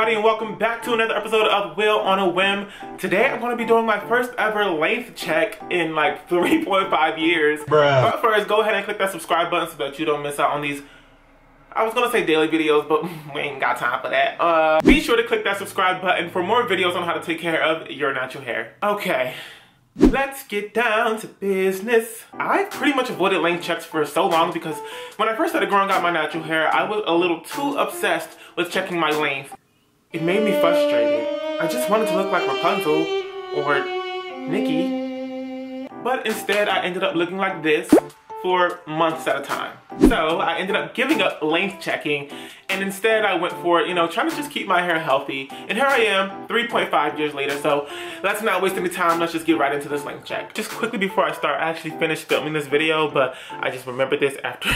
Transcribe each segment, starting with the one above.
everybody, and welcome back to another episode of Will on a Whim. Today I'm going to be doing my first ever length check in like 3.5 years. Bruh. But first, go ahead and click that subscribe button so that you don't miss out on these, I was going to say daily videos, but we ain't got time for that. Be sure to click that subscribe button for more videos on how to take care of your natural hair. Okay. Let's get down to business. I pretty much avoided length checks for so long because when I first started growing out my natural hair, I was a little too obsessed with checking my length. It made me frustrated. I just wanted to look like Rapunzel or Nikki. But instead, I ended up looking like this for months at a time. So I ended up giving up length checking, and instead I went for, trying to just keep my hair healthy. And here I am, 3.5 years later, so let's not waste any time, let's just get right into this length check. Just quickly before I start, I actually finished filming this video, but I just remembered this after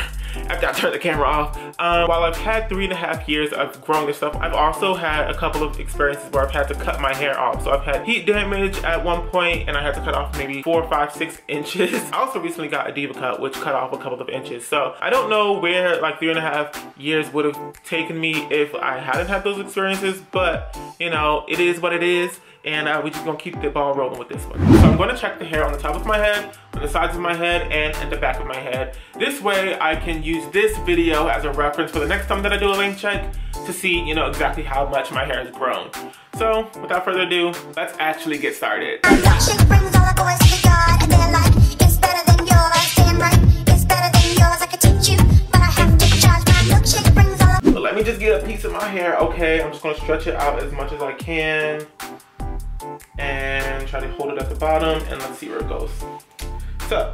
I turned the camera off. While I've had 3.5 years of growing this stuff, I've also had a couple of experiences where I've had to cut my hair off. So I've had heat damage at one point, and I had to cut off maybe 4, 5, 6 inches. I also recently got a diva cut, which cut off a couple of inches. So I don't know where like 3.5 years would have taken me if I hadn't had those experiences, but it is what it is, and we're just gonna keep the ball rolling with this one. So I'm gonna check the hair on the top of my head, on the sides of my head, and at the back of my head. This way I can use this video as a reference for the next time that I do a length check to see, exactly how much my hair has grown. So without further ado, let's actually get started. Let me just get a piece of my hair. Okay, I'm just gonna stretch it out as much as I can and try to hold it at the bottom, and let's see where it goes. So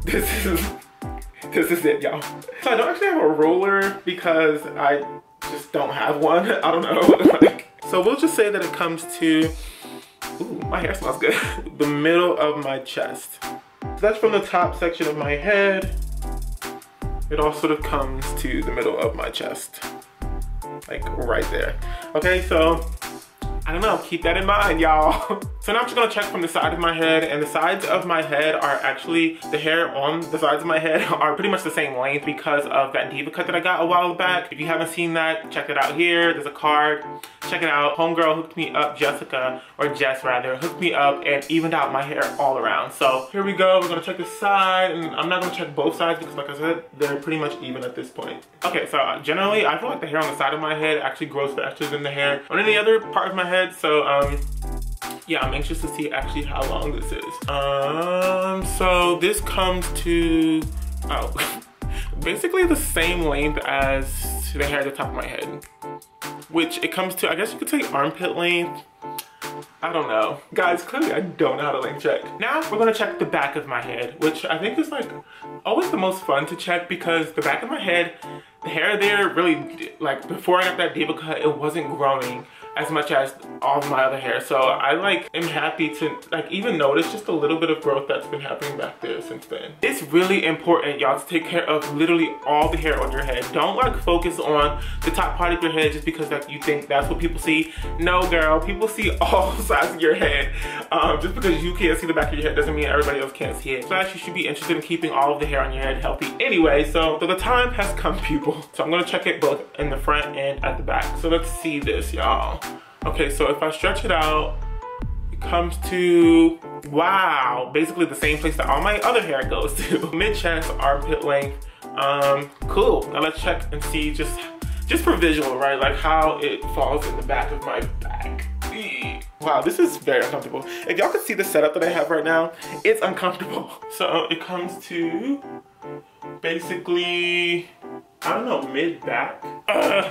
this is it, y'all. So I don't actually have a roller because I just don't have one. I don't know. So we'll just say that it comes to, ooh, my hair smells good, the middle of my chest. So that's from the top section of my head. It all sort of comes to the middle of my chest, like right there. Okay, so I don't know, keep that in mind, y'all. So now I'm just gonna check from the side of my head, and the sides of my head are actually, the hair on the sides of my head are pretty much the same length because of that diva cut that I got a while back. If you haven't seen that, check it out here. There's a card, check it out. Homegirl hooked me up, Jessica, or Jess rather, hooked me up and evened out my hair all around. So here we go, we're gonna check the side, and I'm not gonna check both sides because like I said, they're pretty much even at this point. Okay, so generally, I feel like the hair on the side of my head actually grows faster than the hair on any other part of my head. So yeah, I'm anxious to see actually how long this is. So this comes to, basically the same length as the hair at the top of my head, which it comes to, I guess you could say armpit length. I don't know. Guys, clearly I don't know how to length check. Now we're gonna check the back of my head, which I think is like always the most fun to check because the back of my head, the hair there really, like before I got that diva cut, it wasn't growing as much as all of my other hair. So I am happy to even notice just a little bit of growth that's been happening back there since then. It's really important, y'all, to take care of literally all the hair on your head. Don't focus on the top part of your head just because you think that's what people see. No, girl, people see all sides of your head. Just because you can't see the back of your head doesn't mean everybody else can't see it. So you should be interested in keeping all of the hair on your head healthy anyway. So the time has come, people. So I'm gonna check it both in the front and at the back. So let's see this, y'all. Okay, so if I stretch it out, it comes to, wow, basically the same place that all my other hair goes to. Mid-chest, armpit length. Cool. Now let's check and see just for visual, right? Like how it falls in the back of my back. Wow, this is very uncomfortable. If y'all could see the setup that I have right now, it's uncomfortable. So it comes to basically, I don't know, mid-back.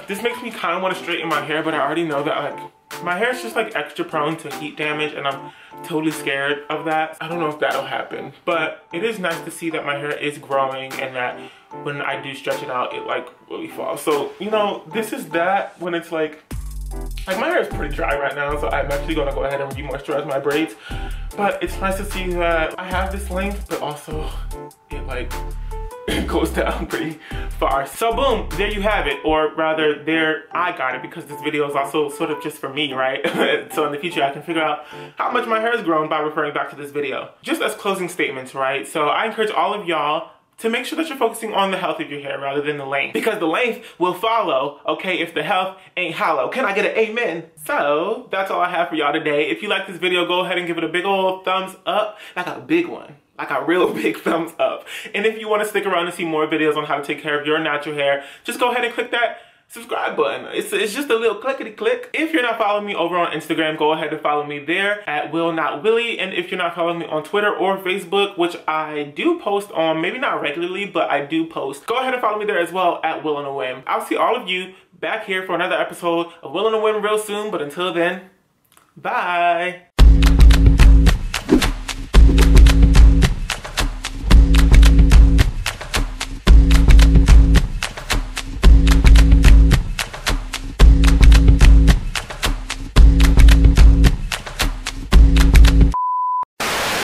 This makes me kind of want to straighten my hair, but I already know that my hair is just extra prone to heat damage, and I'm totally scared of that. I don't know if that'll happen, but it is nice to see that my hair is growing and that when I do stretch it out, it really falls. So, this is that when it's like my hair is pretty dry right now, so I'm actually gonna go ahead and re-moisturize my braids. But it's nice to see that I have this length, but also it goes down pretty far. So boom, there you have it, or rather there I got it, because this video is also sort of just for me, right? So in the future I can figure out how much my hair has grown by referring back to this video. Just as closing statements, right? So I encourage all of y'all to make sure that you're focusing on the health of your hair rather than the length. Because the length will follow, okay, if the health ain't hollow. Can I get an amen? So, that's all I have for y'all today. If you like this video, go ahead and give it a big old thumbs up. Like a big one. Like a real big thumbs up. And if you want to stick around and see more videos on how to take care of your natural hair, just go ahead and click that subscribe button. It's just a little clickety click. If you're not following me over on Instagram, go ahead and follow me there at WillOnAWhim. And if you're not following me on Twitter or Facebook, which I do post on, maybe not regularly, but I do post, go ahead and follow me there as well at WillOnAWhim. I'll see all of you back here for another episode of WillOnAWhim real soon, but until then, bye.